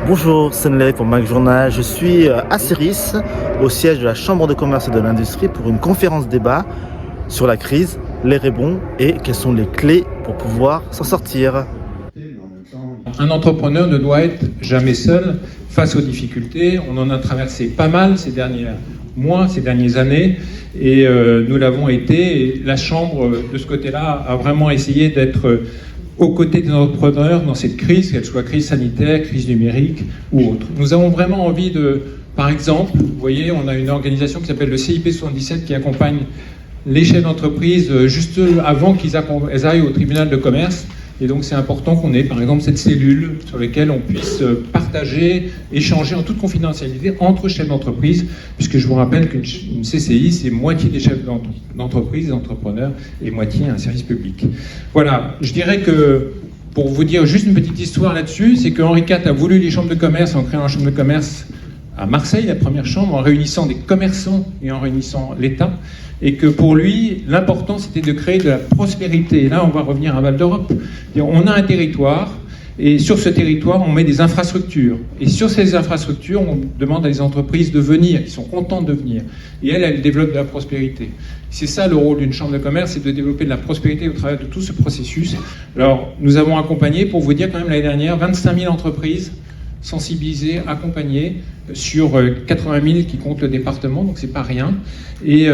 Bonjour, c'est Nelly pour Mac Journal. Je suis à Céris, au siège de la Chambre de commerce et de l'industrie pour une conférence débat sur la crise, les rebonds et quelles sont les clés pour pouvoir s'en sortir. Un entrepreneur ne doit être jamais seul face aux difficultés. On en a traversé pas mal ces derniers mois, ces dernières années, et nous l'avons été. Et la Chambre, de ce côté-là, a vraiment essayé d'être aux côtés des entrepreneurs dans cette crise, qu'elle soit crise sanitaire, crise numérique ou autre. Nous avons vraiment envie de, par exemple, vous voyez, on a une organisation qui s'appelle le CIP 77 qui accompagne les chefs d'entreprise juste avant qu'ils aillent au tribunal de commerce. Et donc c'est important qu'on ait par exemple cette cellule sur laquelle on puisse partager, échanger en toute confidentialité entre chefs d'entreprise, puisque je vous rappelle qu'une CCI, c'est moitié des chefs d'entreprise, des entrepreneurs, et moitié un service public. Voilà, je dirais que, pour vous dire juste une petite histoire là-dessus, c'est que Henri IV a voulu les chambres de commerce en créant la chambre de commerce à Marseille, la première chambre, en réunissant des commerçants et en réunissant l'État, et que pour lui, l'important c'était de créer de la prospérité. Et là, on va revenir à Val d'Europe. On a un territoire, et sur ce territoire, on met des infrastructures. Et sur ces infrastructures, on demande à des entreprises de venir, qui sont contentes de venir. Et elles développent de la prospérité. C'est ça le rôle d'une chambre de commerce, c'est de développer de la prospérité au travers de tout ce processus. Alors, nous avons accompagné, pour vous dire quand même l'année dernière, 25 000 entreprises sensibilisés, accompagnés sur 80 000 qui compte le département, donc c'est pas rien. Et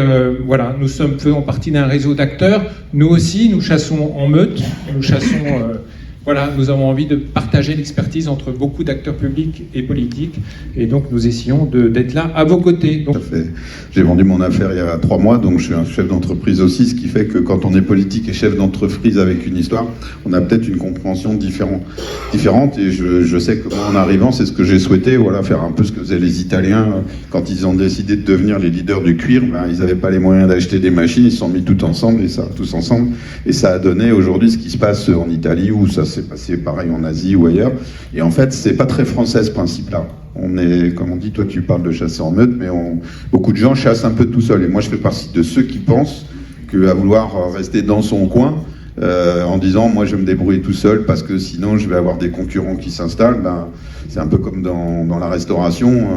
voilà, nous faisons partie d'un réseau d'acteurs. Nous aussi, nous chassons en meute, nous chassons... Voilà, nous avons envie de partager l'expertise entre beaucoup d'acteurs publics et politiques, et donc nous essayons d'être là à vos côtés. Donc... J'ai vendu mon affaire il y a 3 mois, donc je suis un chef d'entreprise aussi, ce qui fait que quand on est politique et chef d'entreprise avec une histoire, on a peut-être une compréhension différente, et je sais que moi, en arrivant, c'est ce que j'ai souhaité, voilà, faire un peu ce que faisaient les Italiens quand ils ont décidé de devenir les leaders du cuir. Ben, ils n'avaient pas les moyens d'acheter des machines, ils se sont mis tous ensemble, et ça a donné aujourd'hui ce qui se passe en Italie, où ça c'est passé pareil en Asie ou ailleurs. Et en fait, c'est pas très français ce principe-là. On est, comme on dit, toi tu parles de chasser en meute, mais beaucoup de gens chassent un peu tout seul. Et moi, je fais partie de ceux qui pensent qu'à vouloir rester dans son coin, en disant moi je vais me débrouiller tout seul parce que sinon je vais avoir des concurrents qui s'installent, ben, c'est un peu comme dans la restauration.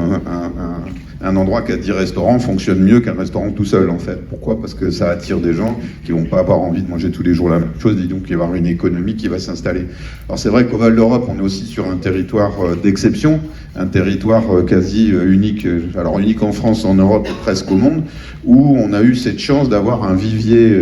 Un endroit qui a 10 restaurants fonctionne mieux qu'un restaurant tout seul, en fait. Pourquoi ? Parce que ça attire des gens qui vont pas avoir envie de manger tous les jours la même chose, et donc il va y avoir une économie qui va s'installer. Alors c'est vrai qu'au Val d'Europe, on est aussi sur un territoire d'exception, un territoire quasi unique, alors unique en France, en Europe et presque au monde, où on a eu cette chance d'avoir un vivier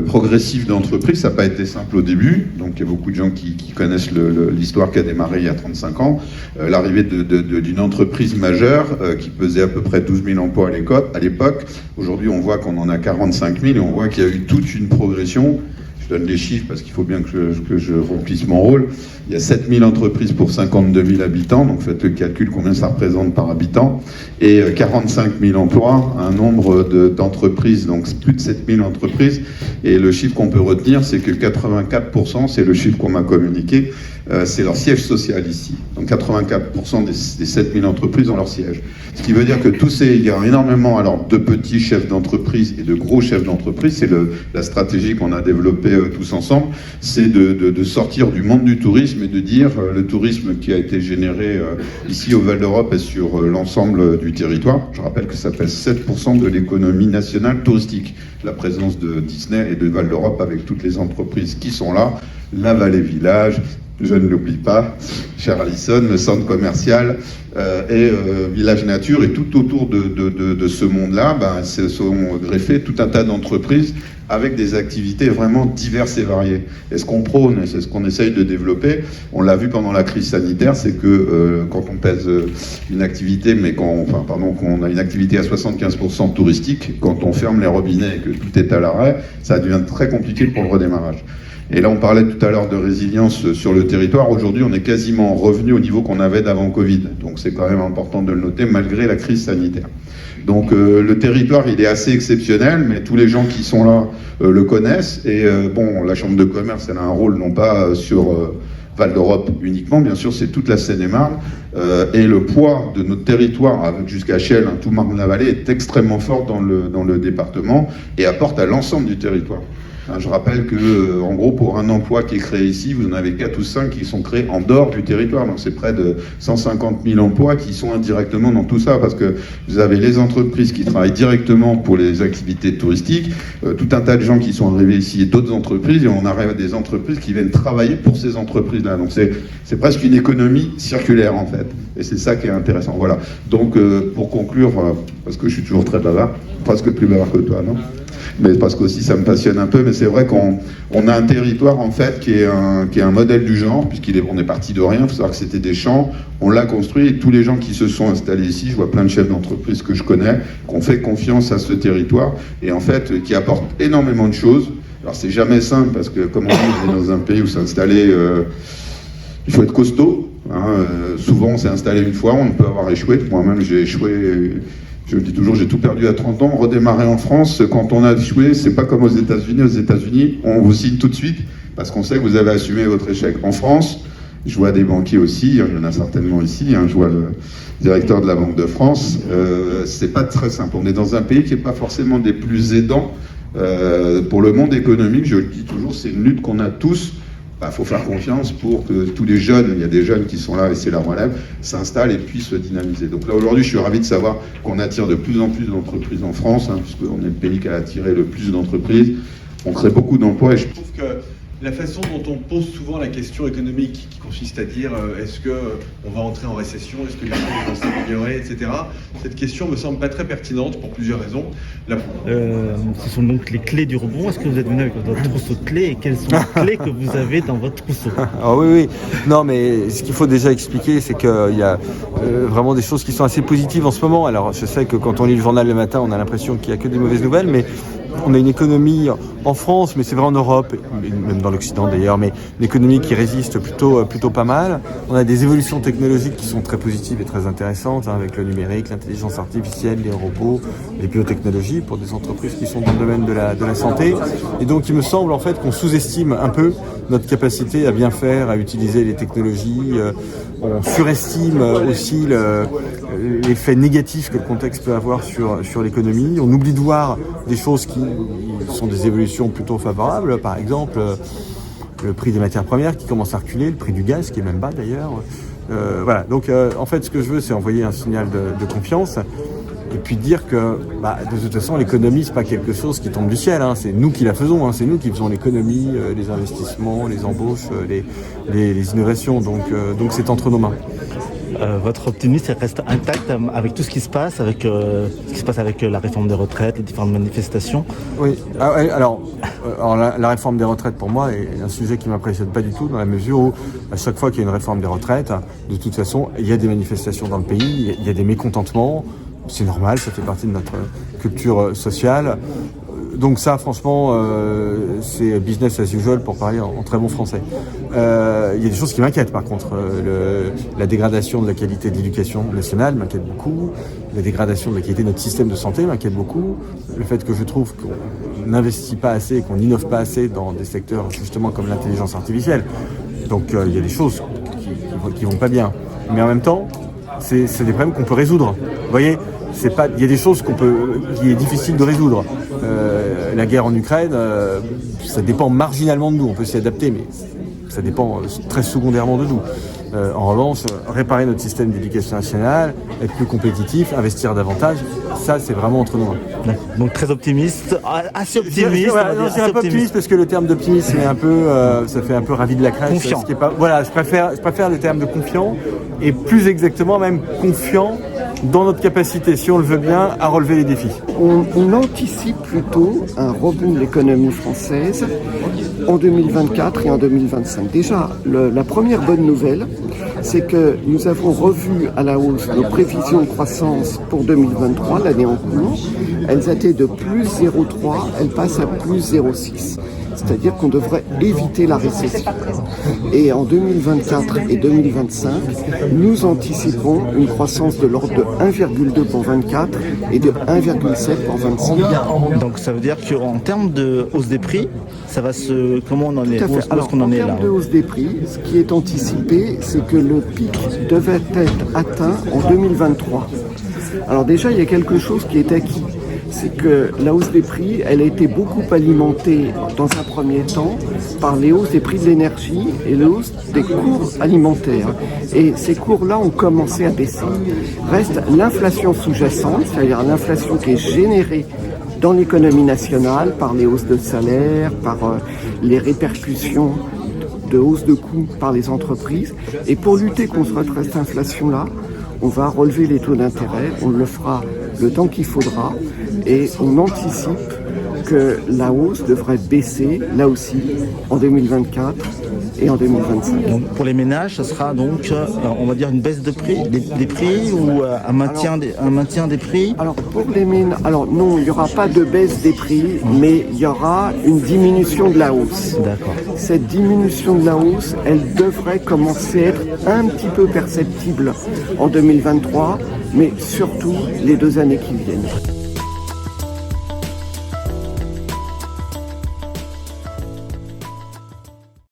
progressif d'entreprises. Ça n'a pas été simple au début, donc il y a beaucoup de gens qui connaissent l'histoire qui a démarré il y a 35 ans, l'arrivée d'une entreprise majeure qui pesait à peu près 12 000 emplois à l'époque. Aujourd'hui, on voit qu'on en a 45 000 et on voit qu'il y a eu toute une progression. Je donne les chiffres parce qu'il faut bien que je remplisse mon rôle. Il y a 7 000 entreprises pour 52 000 habitants, donc faites le calcul combien ça représente par habitant, et 45 000 emplois, un nombre d'entreprises, donc plus de 7 000 entreprises, et le chiffre qu'on peut retenir, c'est que 84%, c'est le chiffre qu'on m'a communiqué, c'est leur siège social ici. Donc 84% des 7 000 entreprises ont leur siège. Ce qui veut dire que il y a énormément alors, de petits chefs d'entreprise et de gros chefs d'entreprise. C'est la stratégie qu'on a développée tous ensemble, c'est de sortir du monde du tourisme et de dire le tourisme qui a été généré ici au Val d'Europe et sur l'ensemble du territoire. Je rappelle que ça pèse 7% de l'économie nationale touristique. La présence de Disney et de Val d'Europe avec toutes les entreprises qui sont là, la Vallée Village, je ne l'oublie pas, cher Alison, le centre commercial et Village Nature, et tout autour de ce monde-là, ben, se sont greffés tout un tas d'entreprises avec des activités vraiment diverses et variées. Et ce qu'on prône, et c'est ce qu'on essaye de développer, on l'a vu pendant la crise sanitaire, c'est que quand on pèse une activité, qu'on a une activité à 75% touristique, quand on ferme les robinets et que tout est à l'arrêt, ça devient très compliqué pour le redémarrage. Et là, on parlait tout à l'heure de résilience sur le territoire. Aujourd'hui, on est quasiment revenu au niveau qu'on avait d'avant Covid. Donc c'est quand même important de le noter, malgré la crise sanitaire. Donc le territoire, il est assez exceptionnel, mais tous les gens qui sont là le connaissent. Et bon, la Chambre de commerce, elle a un rôle non pas sur Val d'Europe uniquement, bien sûr, c'est toute la Seine-et-Marne. Et le poids de notre territoire, avec jusqu'à Chelles, tout Marne-la-Vallée, est extrêmement fort dans le département et apporte à l'ensemble du territoire. Je rappelle que, en gros, pour un emploi qui est créé ici, vous en avez 4 ou 5 qui sont créés en dehors du territoire. Donc c'est près de 150 000 emplois qui sont indirectement dans tout ça, parce que vous avez les entreprises qui travaillent directement pour les activités touristiques, tout un tas de gens qui sont arrivés ici et d'autres entreprises, et on arrive à des entreprises qui viennent travailler pour ces entreprises-là. Donc c'est presque une économie circulaire, en fait. Et c'est ça qui est intéressant. Voilà. Donc, pour conclure, parce que je suis toujours très bavard, presque plus bavard que toi, non ? Mais parce qu'aussi ça me passionne un peu, mais c'est vrai qu'on a un territoire en fait qui est un modèle du genre, on est parti de rien, il faut savoir que c'était des champs, on l'a construit, et tous les gens qui se sont installés ici, je vois plein de chefs d'entreprise que je connais, qui ont fait confiance à ce territoire, et en fait qui apportent énormément de choses. Alors c'est jamais simple, parce que comme on dit, on est dans un pays où s'installer, il faut être costaud, hein, souvent on s'est installé une fois, on peut avoir échoué, moi-même j'ai échoué. Je le dis toujours, j'ai tout perdu à 30 ans. Redémarrer en France, quand on a échoué, c'est pas comme aux États-Unis. Aux États-Unis, on vous signe tout de suite parce qu'on sait que vous avez assumé votre échec. En France, je vois des banquiers aussi, il y en a certainement ici, je vois le directeur de la Banque de France. C'est pas très simple. On est dans un pays qui n'est pas forcément des plus aidants pour le monde économique. Je le dis toujours, c'est une lutte qu'on a tous. Faut faire confiance pour que tous les jeunes, il y a des jeunes qui sont là et c'est la relève, s'installent et puissent se dynamiser. Donc là aujourd'hui je suis ravi de savoir qu'on attire de plus en plus d'entreprises en France, puisqu'on est le pays qui a attiré le plus d'entreprises. On crée beaucoup d'emplois et je trouve que la façon dont on pose souvent la question économique, qui consiste à dire est-ce qu'on va entrer en récession, est-ce que les choses vont s'améliorer, etc. Cette question me semble pas très pertinente pour plusieurs raisons. Ce sont donc les clés du rebond. Est-ce que vous êtes venu avec votre trousseau de clés et quelles sont les clés que vous avez dans votre trousseau ? Ah oui. Non, mais ce qu'il faut déjà expliquer, c'est qu'il y a vraiment des choses qui sont assez positives en ce moment. Alors, je sais que quand on lit le journal le matin, on a l'impression qu'il n'y a que des mauvaises nouvelles, mais on a une économie en France, mais c'est vrai en Europe, même dans l'Occident d'ailleurs, mais une économie qui résiste plutôt pas mal. On a des évolutions technologiques qui sont très positives et très intéressantes, avec le numérique, l'intelligence artificielle, les robots, les biotechnologies pour des entreprises qui sont dans le domaine de la santé. Et donc il me semble en fait qu'on sous-estime un peu notre capacité à bien faire, à utiliser les technologies. On surestime aussi l'effet négatif que le contexte peut avoir sur l'économie. On oublie de voir des choses qui sont des évolutions plutôt favorables. Par exemple, le prix des matières premières qui commence à reculer, le prix du gaz qui est même bas d'ailleurs. Voilà. Donc en fait, ce que je veux, c'est envoyer un signal de confiance. Et puis dire que, de toute façon, l'économie, c'est pas quelque chose qui tombe du ciel. C'est nous qui la faisons. C'est nous qui faisons l'économie, les investissements, les embauches, les innovations. Donc c'est entre nos mains. Votre optimisme reste intact avec tout ce qui se passe, avec la réforme des retraites, les différentes manifestations. Oui. Alors la réforme des retraites pour moi est un sujet qui m'impressionne pas du tout, dans la mesure où à chaque fois qu'il y a une réforme des retraites, de toute façon, il y a des manifestations dans le pays, il y a des mécontentements. C'est normal, ça fait partie de notre culture sociale. Donc ça, franchement, c'est business as usual pour parler en très bon français. Il y a des choses qui m'inquiètent, par contre. La dégradation de la qualité de l'éducation nationale m'inquiète beaucoup. La dégradation de la qualité de notre système de santé m'inquiète beaucoup. Le fait que je trouve qu'on n'investit pas assez, qu'on n'innove pas assez dans des secteurs justement comme l'intelligence artificielle. Donc il y a des choses qui vont pas bien. Mais en même temps, c'est des problèmes qu'on peut résoudre. Vous voyez, il y a des choses qui est difficile de résoudre. La guerre en Ukraine, ça dépend marginalement de nous. On peut s'y adapter, mais ça dépend très secondairement de nous. En revanche, réparer notre système d'éducation nationale, être plus compétitif, investir davantage, ça c'est vraiment entre nous. Donc très optimiste, assez optimiste. Je suis un peu optimiste parce que le terme d'optimisme est un peu, ça fait un peu ravi de la crèche. Confiant. Je préfère le terme de confiant et plus exactement même confiant dans notre capacité, si on le veut bien, à relever les défis. On anticipe plutôt un rebond de l'économie française en 2024 et en 2025. Déjà, la première bonne nouvelle, c'est que nous avons revu à la hausse nos prévisions de croissance pour 2023, l'année en cours. Elles étaient de plus 0,3, elles passent à plus 0,6. C'est-à-dire qu'on devrait éviter la récession. Et en 2024 et 2025, nous anticipons une croissance de l'ordre de 1,2 pour 24 et de 1,7 pour 26. Donc ça veut dire qu'en termes de hausse des prix, ça va se... Comment on en est? Où est-ce qu'on en est là? En termes de hausse des prix, ce qui est anticipé, c'est que le pic devait être atteint en 2023. Alors déjà, il y a quelque chose qui est acquis. c'est que la hausse des prix, elle a été beaucoup alimentée dans un premier temps par les hausses des prix de l'énergie et les hausses des cours alimentaires. Et ces cours-là ont commencé à baisser. Reste l'inflation sous-jacente, c'est-à-dire l'inflation qui est générée dans l'économie nationale par les hausses de salaire, par les répercussions de hausse de coûts par les entreprises. Et pour lutter contre cette inflation-là, on va relever les taux d'intérêt, on le fera le temps qu'il faudra et on anticipe que la hausse devrait baisser, là aussi, en 2024 et en 2025. Donc pour les ménages, ce sera donc, on va dire, une baisse de prix, des prix ou un maintien des prix? Alors pour les ménages, alors non, il n'y aura pas de baisse des prix, mais il y aura une diminution de la hausse. D'accord. Cette diminution de la hausse, elle devrait commencer à être un petit peu perceptible en 2023, mais surtout les 2 années qui viennent.